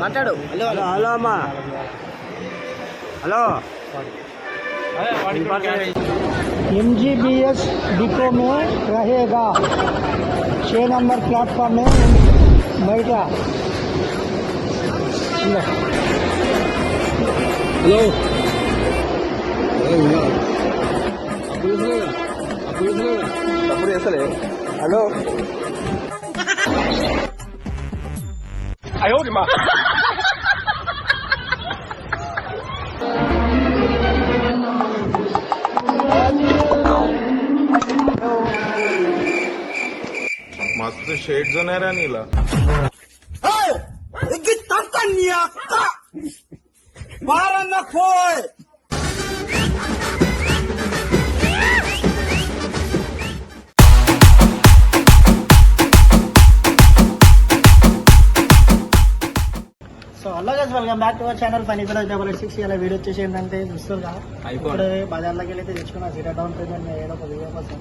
మాట్లాడు. Hello hello అమ్మా. Hello MGBS depot में रहेगा 6 नंबर प्लेटफॉर्म में बैठा। హలో అప్పుడు చేస్తలే. హలో मस्त शेड्स नाही राणीला so hello guys, welcome back to our channel funny fillers 666. ఇలా వీడియో వచ్చేసి ఏంటంటే చూస్తున్నా ఇప్పుడు బజార్లోకి వెళ్ళి తెచ్చుకున్నా జీరో డౌన్ పేమెంట్ ఏదో ఒక వీడియో కోసం.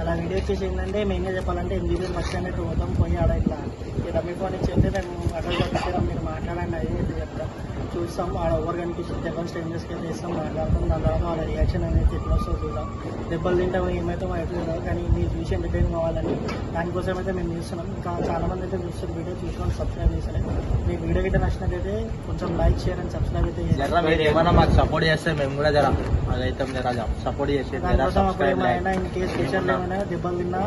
అలా వీడియో వచ్చేసి ఏంటంటే మెయిన్గా చెప్పాలంటే MGBS బస్ స్టాండ్ అయితే పోతాం. పోయి ఆడ ఇట్లా ఈ డబ్బీ ఫోన్ ఇచ్చి వెళ్తే మేము అడ్రస్ పంపించడం, మీరు మాట్లాడండి అది ఇది చెప్తాం. చూస్తాం ఆడ ఓవర్ కనిపిస్తుంది తెలియని స్ట్రేంజర్స్కి అయితే ఇస్తాం, మాట్లాడతాం. దాని తర్వాత వాళ్ళ రియాక్షన్ అనేది ఎట్లా వస్తుందో చూద్దాం. దెబ్బలు తింటాం ఏమైతే అయిపోయిందో, కానీ మీరు చూసి ఎంటర్టైన్ కావాలని దానికోసం అయితే మేము చూస్తున్నాం. ఇంకా చాలా మంది అయితే చూస్తారు, వీడియో చూసుకొని సబ్స్క్రైబ్ చేసలే. మీ వీడియో గిట్ట నచ్చినట్లయితే కొంచెం లైక్ షేర్ అండ్ సబ్స్క్రైబ్ అయితే మీరు ఏమైనా మాకు సపోర్ట్ చేస్తే మేము కూడా జర అదైతే సపోర్ట్ చేసి ఏమైనా ఇన్ కేసు ఫ్యూచర్లో ఏమైనా దెబ్బలు తిన్నా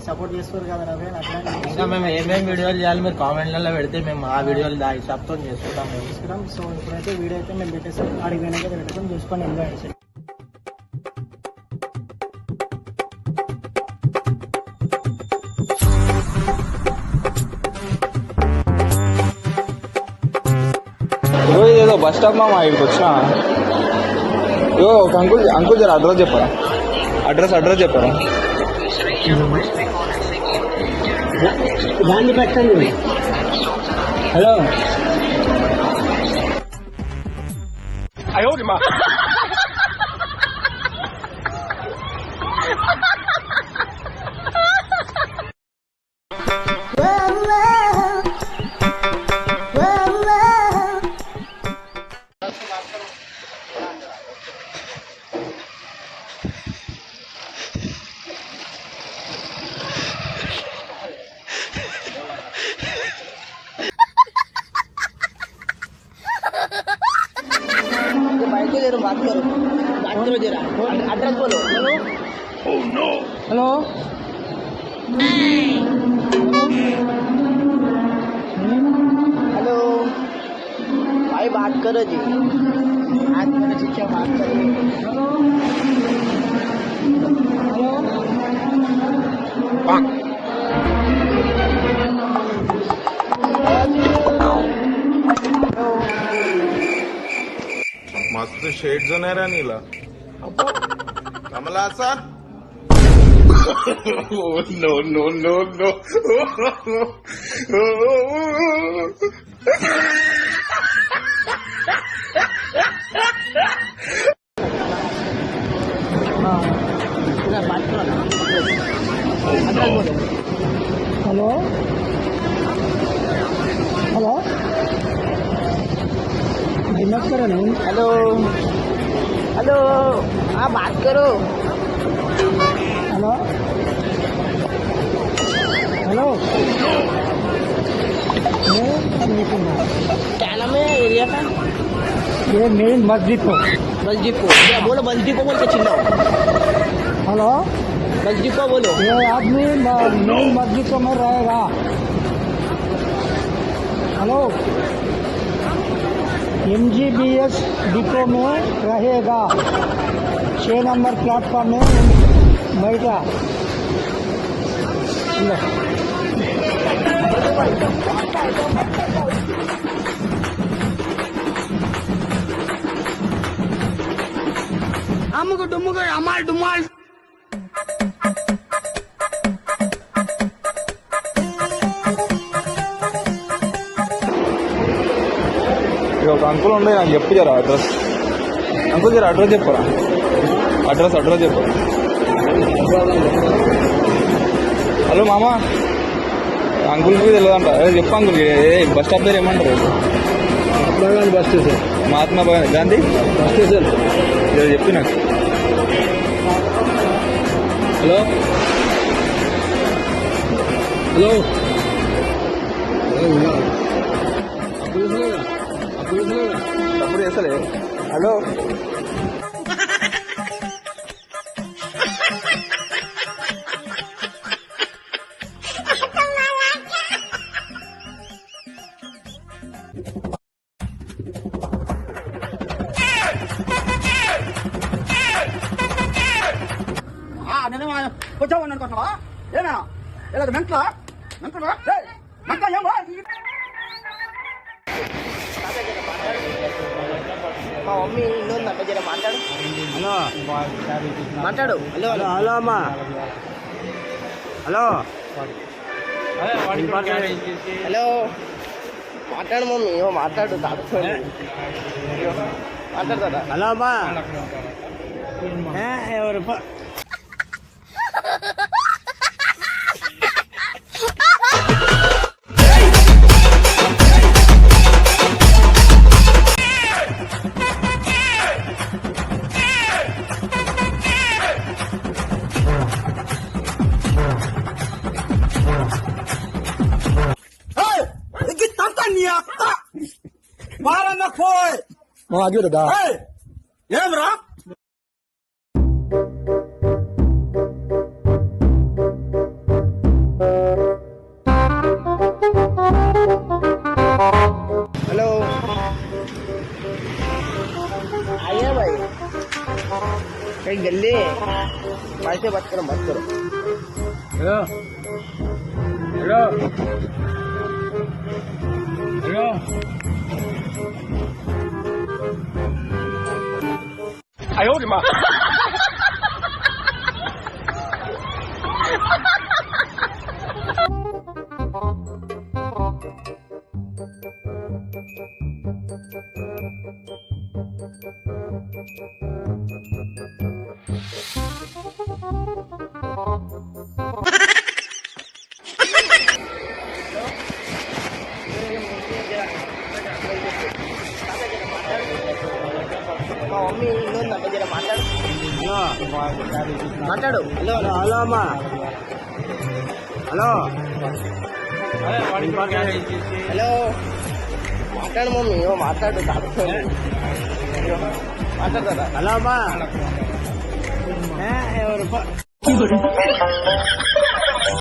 సపోర్ట్ చేస్తారు కదా రవి. అట్లా ఇంకా మేము ఏమేమి వీడియోలు చేయాలి మీరు కామెంట్లలో పెడితే మేము ఆ వీడియోలు దా హిసాబ్తో చేసుకుంటాం మేము. తీసుకున్నాం. సో ఇప్పుడైతే వీడియో అయితే మేము పెట్టేస్తాం, ఆడికి పోయినాక పెట్టేస్తాం, చూసుకొని ఎంజాయ్ చేసాం. ఏదో బస్ స్టాప్ మామ ఇక్కడికి వచ్చిన ఒక అంకుల్ జర అడ్రస్ చెప్పరా, అడ్రస్ చెప్పరా. దాన్ని పెట్టండి. హలో बात करो जरा, एड्रेस बोलो. हेलो हेलो भाई बात करो जी, आज मेरे शिक्षा बात करो. मस्त शेड्स नाही राणीला कमला असा. No no no no hello hello दिमाग करो ना. हेलो हेलो हाँ बात करो. हेलो हेलो क्या नाम है एरिया का? ये मेन मस्जिद को. मस्जिद को बोलो, मस्जिद को बोल के चिल्लाओ. हेलो मस्जिद को बोलो. ये आदमी मेन मस्जिद को में रहेगा. हेलो MGBS डिपो में रहेगा 6 नंबर प्लेटफॉर्म में बैठा. अमुक डुमुक अमाल डुमाल. ఒక అంకుల్ ఉండే నాకు చెప్పు జరా అడ్రస్. అంకుల్ జర అడ్రస్ చెప్పరా, అడ్రస్ చెప్పరా. హలో మామ, అంకుల్కి తెలియదంట. చెప్పు అంకుల్కి బస్ స్టాప్ దగ్గర ఏమంటారు? Mahatma Gandhi bus station. Mahatma Gandhi bus station. చెప్పి నాకు. హలో హలో అప్పుడు చేస్తలే. హలో కొంచెం అనుకుంటున్నావా ఏనా ఇలా మెంట్లా మెంట్లా మెంట్లా ఏం మా మమ్మీ ఇల్లు ఉందంట, జర మాట్లాడు. హలో మాట్లాడు. హలో హలో హలో అమ్మా హలో హలో మాట్లాడు మమ్మీ. ఏమో మాట్లాడు తాడుతో మాట్లాడతా. హలో అమ్మా ఎవరు ఏమ్రా हेलो आइए भाई, कहीं गले भाई से बात करो, बात करो. हेलो हेलो हेलो आयो रे माँ. మా మమ్మీ ఇల్లు ఉందంట, జర మాట్లాడు. మాట్లాడు. హలో హలో హలో అమ్మా హలో హలో మాట్లాడు మమ్మీ. ఏమో మాట్లాడు తాడుతో మాట్లాడతా. హలో అమ్మా ఎవరు